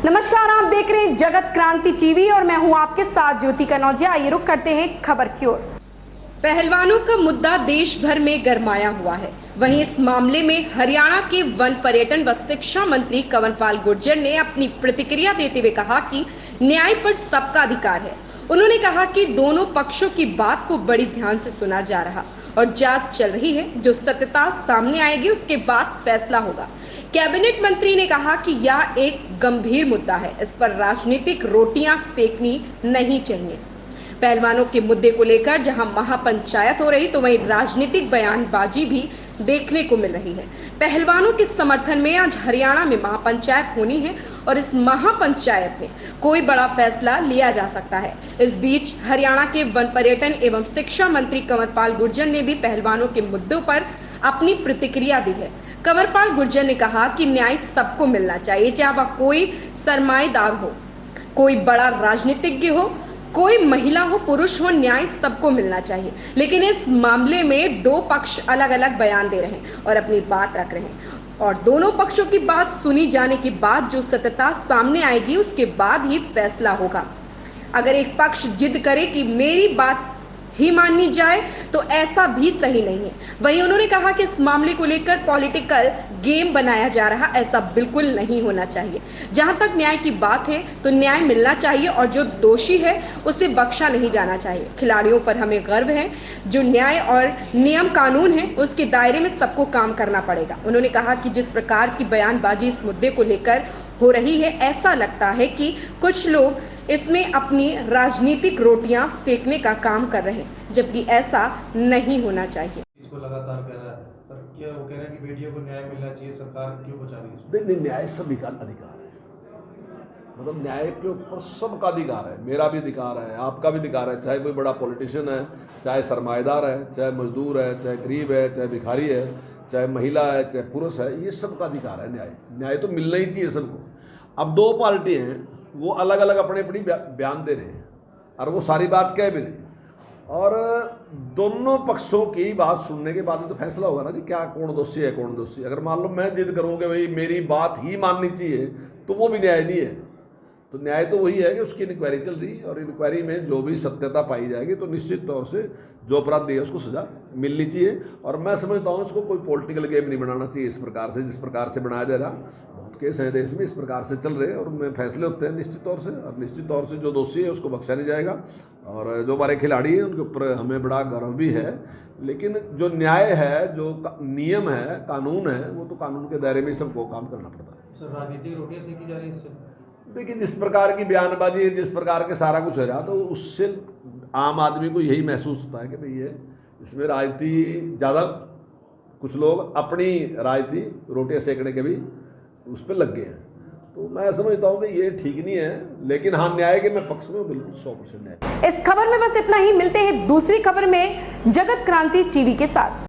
नमस्कार, आप देख रहे हैं जगत क्रांति टीवी और मैं हूं आपके साथ ज्योति कनौजिया। आइए रुक करते हैं खबर की ओर। पहलवानों का मुद्दा देश भर में गरमाया हुआ है। वहीं इस मामले में हरियाणा के वन पर्यटन व शिक्षा मंत्री कंवरपाल गुर्जर ने अपनी प्रतिक्रिया देते हुए कहा कि न्याय पर सबका अधिकार है। उन्होंने कहा कि दोनों पक्षों की बात को बड़ी ध्यान से सुना जा रहा और जांच चल रही है। जो सत्यता सामने आएगी उसके बाद फैसला होगा। कैबिनेट मंत्री ने कहा कि यह एक गंभीर मुद्दा है, इस पर राजनीतिक रोटियां सेकनी नहीं चाहिए। पहलवानों के मुद्दे को लेकर जहां महापंचायत हो रही तो वहीं राजनीतिक बयानबाजी भी देखने को मिल रही है। पहलवानों के समर्थन में आज हरियाणा में महापंचायत होनी है और इस महापंचायत में कोई बड़ा फैसला लिया जा सकता है। इस बीच हरियाणा के वन पर्यटन एवं शिक्षा मंत्री कंवरपाल गुर्जर ने भी पहलवानों के मुद्दों पर अपनी प्रतिक्रिया दी है। कंवरपाल गुर्जर ने कहा कि न्याय सबको मिलना चाहिए, चाहे वह कोई सरमाएदार हो, कोई बड़ा राजनीतिज्ञ हो, कोई महिला हो, पुरुष हो, न्याय सबको मिलना चाहिए। लेकिन इस मामले में दो पक्ष अलग अलग बयान दे रहे हैं और अपनी बात रख रहे हैं और दोनों पक्षों की बात सुनी जाने के बाद जो सत्यता सामने आएगी उसके बाद ही फैसला होगा। अगर एक पक्ष जिद करे कि मेरी बात ही माननी जाए तो ऐसा भी सही नहीं है। वहीं उन्होंने कहा कि इस मामले को लेकर पॉलिटिकल गेम बनाया जा रहा, ऐसा बिल्कुल नहीं होना चाहिए। जहां तक न्याय की बात है तो न्याय मिलना चाहिए और जो दोषी है उसे बख्शा नहीं जाना चाहिए। खिलाड़ियों पर हमें गर्व है। जो न्याय और नियम कानून है उसके दायरे में सबको काम करना पड़ेगा। उन्होंने कहा कि जिस प्रकार की बयानबाजी इस मुद्दे को लेकर हो रही है, ऐसा लगता है कि कुछ लोग इसमें अपनी राजनीतिक रोटियां सेकने का काम कर रहे हैं, जबकि ऐसा नहीं होना चाहिए। इसको लगातार कह रहा है सर, क्या वो कह रहा है कि बेटियों को न्याय मिलना चाहिए, सरकार क्यों बचा रही है? नहीं, न्याय सभी का अधिकार है। मतलब न्याय के ऊपर सबका अधिकार है। मेरा भी अधिकार है, आपका भी अधिकार है। चाहे कोई बड़ा पॉलिटिशियन है, चाहे सरमाएदार है, चाहे मजदूर है, चाहे गरीब है, चाहे भिखारी है, चाहे महिला है, चाहे पुरुष है, ये सबका अधिकार है। न्याय तो मिलना ही चाहिए सबको। अब दो पार्टी हैं, वो अलग अलग अपने अपनी बयान दे रहे हैं और वो सारी बात कह भी रहे हैं और दोनों पक्षों की बात सुनने के बाद तो फैसला होगा ना जी, क्या कौन दोषी है कौन दोषी। अगर मान लो मैं जिद करूँ कि भाई मेरी बात ही माननी चाहिए तो वो भी न्याय नहीं है। तो न्याय तो वही है कि उसकी इंक्वायरी चल रही है और इंक्वायरी में जो भी सत्यता पाई जाएगी तो निश्चित तौर से जो अपराधी है उसको सजा मिलनी चाहिए। और मैं समझता हूँ इसको कोई पॉलिटिकल गेम नहीं बनाना चाहिए इस प्रकार से, जिस प्रकार से बनाया जा रहा। बहुत केस हैं देश में इस प्रकार से चल रहे हैं और उनमें फैसले होते हैं निश्चित तौर से, और निश्चित तौर से जो दोषी है उसको बख्शा नहीं जाएगा। और जो हमारे खिलाड़ी हैं उनके ऊपर हमें बड़ा गर्व भी है। लेकिन जो न्याय है, जो नियम है, कानून है, वो तो कानून के दायरे में सबको काम करना पड़ता है। सर, राजनीतिक रोटियां सेकी जा रही है इससे? देखिए, जिस प्रकार की बयानबाजी, जिस प्रकार के सारा कुछ हो रहा तो उससे आम आदमी को यही महसूस होता है कि भाई ये इसमें राजनीति ज़्यादा, कुछ लोग अपनी राजनीति रोटियां सेकने के भी उस पर लग गए हैं। तो मैं समझता हूँ कि ये ठीक नहीं है। लेकिन हाँ, न्याय के मैं पक्ष में बिल्कुल 100% न्याय। इस खबर में बस इतना ही। मिलते हैं दूसरी खबर में जगत क्रांति टीवी के साथ।